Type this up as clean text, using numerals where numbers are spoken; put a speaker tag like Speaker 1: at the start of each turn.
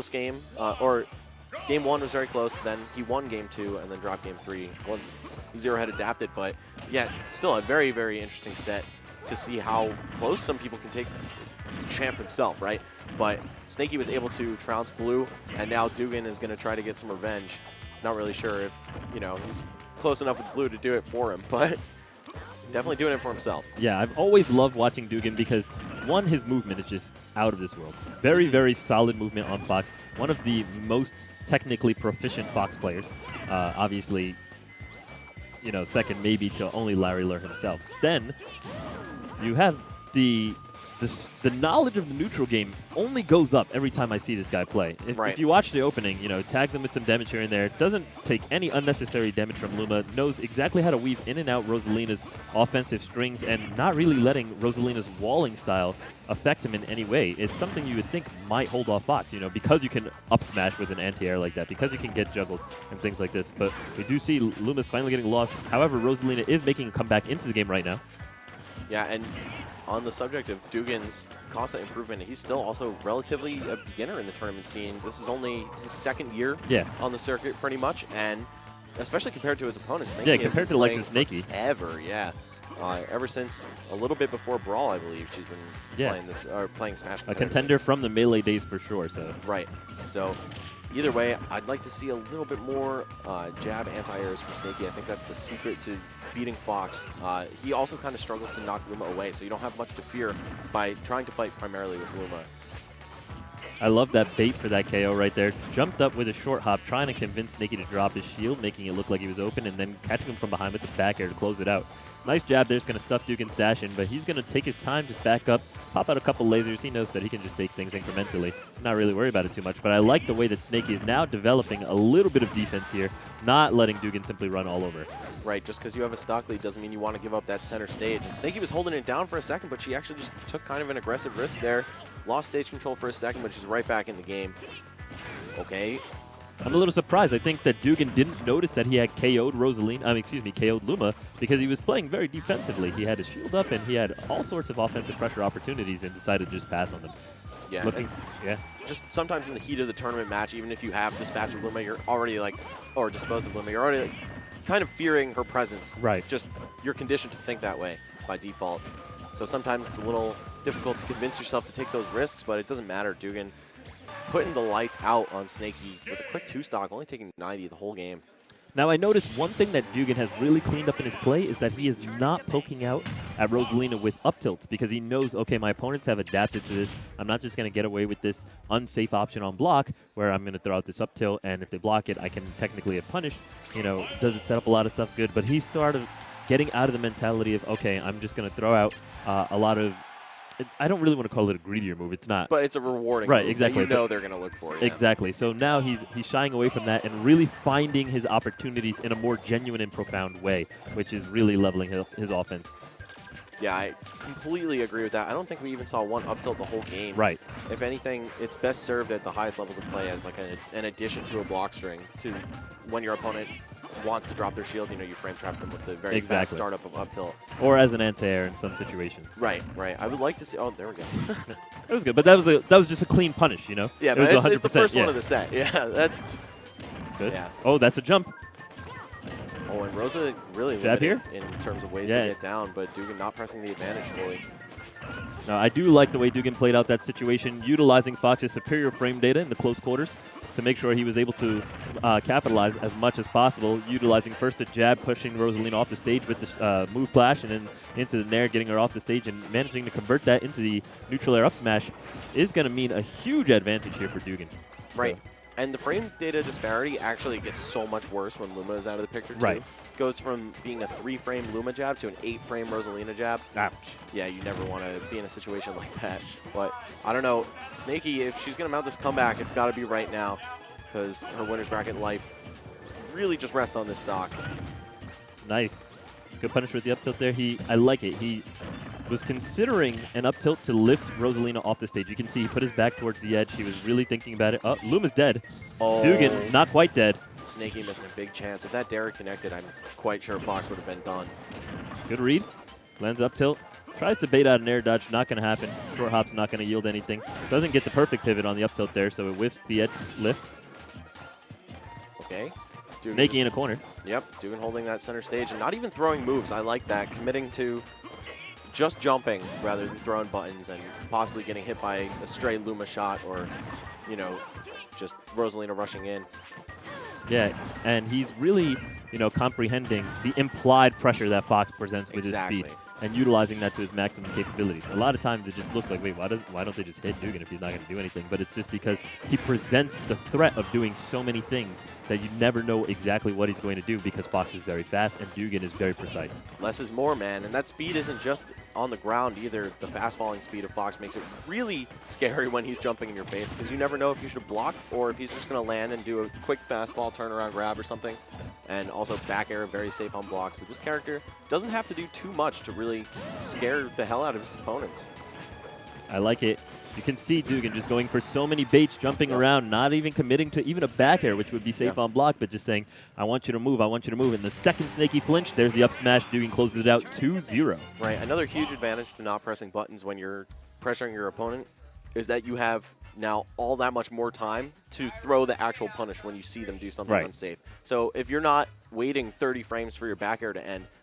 Speaker 1: game, or game 1 was very close, then he won game 2 and then dropped game 3 once Zero had adapted. But yeah, still a very, very interesting set to see how close some people can take the champ himself, right? But Snakeee was able to trounce Blue, and now Dugan is going to try to get some revenge. Not really sure if, he's close enough with Blue to do it for him, but definitely doing it for himself.
Speaker 2: Yeah, I've always loved watching Dugan because, one, his movement is just out of this world. Very, very solid movement on Fox. One of the most technically proficient Fox players. Obviously, second maybe to only Larry Lur himself. Then you have the knowledge of the neutral game only goes up every time I see this guy play. If you watch the opening, tags him with some damage here and there, doesn't take any unnecessary damage from Luma, knows exactly how to weave in and out Rosalina's offensive strings and not really letting Rosalina's walling style affect him in any way. It's something you would think might hold off Fox, because you can up smash with an anti-air like that, because you can get juggles and things like this. But we do see Luma's finally getting lost. However, Rosalina is making a comeback into the game right now.
Speaker 1: Yeah, and on the subject of Dugan's constant improvement, he's still also relatively a beginner in the tournament scene. This is only his second year on the circuit, pretty much, and especially compared to his opponent, Snakeee.
Speaker 2: Yeah, compared to the likes of Snakeee.
Speaker 1: Ever, yeah. Ever since a little bit before Brawl, I believe, she's been playing this, or playing Smash.
Speaker 2: A contender from the Melee days for sure. So
Speaker 1: right. So either way, I'd like to see a little bit more jab anti-airs from Snakeee. I think that's the secret to beating Fox. He also kind of struggles to knock Luma away, so you don't have much to fear by trying to fight primarily with Luma.
Speaker 2: I love that bait for that KO right there. Jumped up with a short hop, trying to convince Snakeee to drop his shield, making it look like he was open, and then catching him from behind with the back air to close it out. Nice jab there. It's going to stuff Dugan's dash in, but he's going to take his time, just back up, pop out a couple lasers. He knows that he can just take things incrementally. Not really worry about it too much, but I like the way that Snakeee is now developing a little bit of defense here, not letting Dugan simply run all over.
Speaker 1: Right, just because you have a stock lead doesn't mean you want to give up that center stage. And Snakeee was holding it down for a second, but she actually just took kind of an aggressive risk there. Lost stage control for a second, but she's right back in the game. Okay.
Speaker 2: I'm a little surprised. I think that Dugan didn't notice that he had KO'd KO'd Luma, because he was playing very defensively. He had his shield up, and he had all sorts of offensive pressure opportunities and decided to just pass on them.
Speaker 1: Yeah.
Speaker 2: Just
Speaker 1: sometimes in the heat of the tournament match, even if you have dispatch of Luma, you're already or disposed of Luma, you're already kind of fearing her presence.
Speaker 2: Right.
Speaker 1: Just you're conditioned to think that way by default. So sometimes it's a little difficult to convince yourself to take those risks, but it doesn't matter. Dugan putting the lights out on Snakeee with a quick 2-stock, only taking 90 the whole game.
Speaker 2: Now, I noticed one thing that Dugan has really cleaned up in his play is that he is not poking out at Rosalina with up tilts, because he knows, okay, my opponents have adapted to this. I'm not just going to get away with this unsafe option on block where I'm going to throw out this up tilt, and if they block it, I can technically get punished. Does it set up a lot of stuff good? But he started getting out of the mentality of, okay, I'm just going to throw out a lot of, I don't really want to call it a greedier move. It's not.
Speaker 1: But it's a rewarding
Speaker 2: move
Speaker 1: exactly. That they're going to look for. Yeah.
Speaker 2: Exactly. So now he's shying away from that and really finding his opportunities in a more genuine and profound way, which is really leveling his offense.
Speaker 1: Yeah, I completely agree with that. I don't think we even saw one up tilt the whole game.
Speaker 2: Right.
Speaker 1: If anything, it's best served at the highest levels of play as like an addition to a block string to when your opponent wants to drop their shield, you frame trap them with the very fast startup of up tilt.
Speaker 2: Or as an anti-air in some situations.
Speaker 1: Right. I would like to see, oh, there we go.
Speaker 2: That was good, but that was just a clean punish,
Speaker 1: Yeah, but it's the first one of the set. Yeah, that's
Speaker 2: good.
Speaker 1: Yeah.
Speaker 2: Oh, that's a jump.
Speaker 1: Oh, and Rosa really
Speaker 2: jab here
Speaker 1: in terms of ways to get down, but Dugan not pressing the advantage fully.
Speaker 2: Now, I do like the way Dugan played out that situation, utilizing Fox's superior frame data in the close quarters to make sure he was able to capitalize as much as possible, utilizing first a jab, pushing Rosalina off the stage with the move flash, and then into the nair, getting her off the stage, and managing to convert that into the neutral air up smash is going to mean a huge advantage here for Dugan.
Speaker 1: Right. So. And the frame data disparity actually gets so much worse when Luma is out of the picture, too.
Speaker 2: Right.
Speaker 1: Goes from being a 3-frame Luma jab to an 8-frame Rosalina jab.
Speaker 2: Ouch.
Speaker 1: Yeah, you never want to be in a situation like that. But I don't know. Snakeee, if she's going to mount this comeback, it's got to be right now, because her winner's bracket life really just rests on this stock.
Speaker 2: Nice. Good punish with the up tilt there. I like it. He was considering an up tilt to lift Rosalina off the stage. You can see he put his back towards the edge. He was really thinking about it. Oh, Luma's dead.
Speaker 1: Oh.
Speaker 2: Dugan, not quite dead.
Speaker 1: Snakeee missing a big chance. If that Derek connected, I'm quite sure Fox would have been done.
Speaker 2: Good read. Lands up tilt. Tries to bait out an air dodge, not going to happen. Short hop's not going to yield anything. Doesn't get the perfect pivot on the up tilt there, so it whiffs the edge lift.
Speaker 1: Okay.
Speaker 2: Snakeee in a corner.
Speaker 1: Yep, Dugan holding that center stage and not even throwing moves. I like that. Committing to just jumping rather than throwing buttons and possibly getting hit by a stray Luma shot or, you know, just Rosalina rushing in.
Speaker 2: Yeah, and he's really, you know, comprehending the implied pressure that Fox presents with his speed and utilizing that to his maximum capabilities. A lot of times it just looks like, wait, why don't they just hit Dugan if he's not going to do anything? But it's just because he presents the threat of doing so many things that you never know exactly what he's going to do because Fox is very fast and Dugan is very precise.
Speaker 1: Less is more, man, and that speed isn't just on the ground either. The fast-falling speed of Fox makes it really scary when he's jumping in your face because you never know if you should block or if he's just going to land and do a quick fastball turnaround grab or something. And also back air, very safe on blocks. So this character doesn't have to do too much to really scare the hell out of his opponents.
Speaker 2: I like it. You can see Dugan just going for so many baits, jumping around, not even committing to even a back air, which would be safe on block, but just saying, I want you to move, I want you to move. And the second Snakeee flinch, there's the up smash. Dugan closes it out 2-0.
Speaker 1: Right. Another huge advantage to not pressing buttons when you're pressuring your opponent is that you have now all that much more time to throw the actual punish when you see them do something unsafe. So if you're not waiting 30 frames for your back air to end,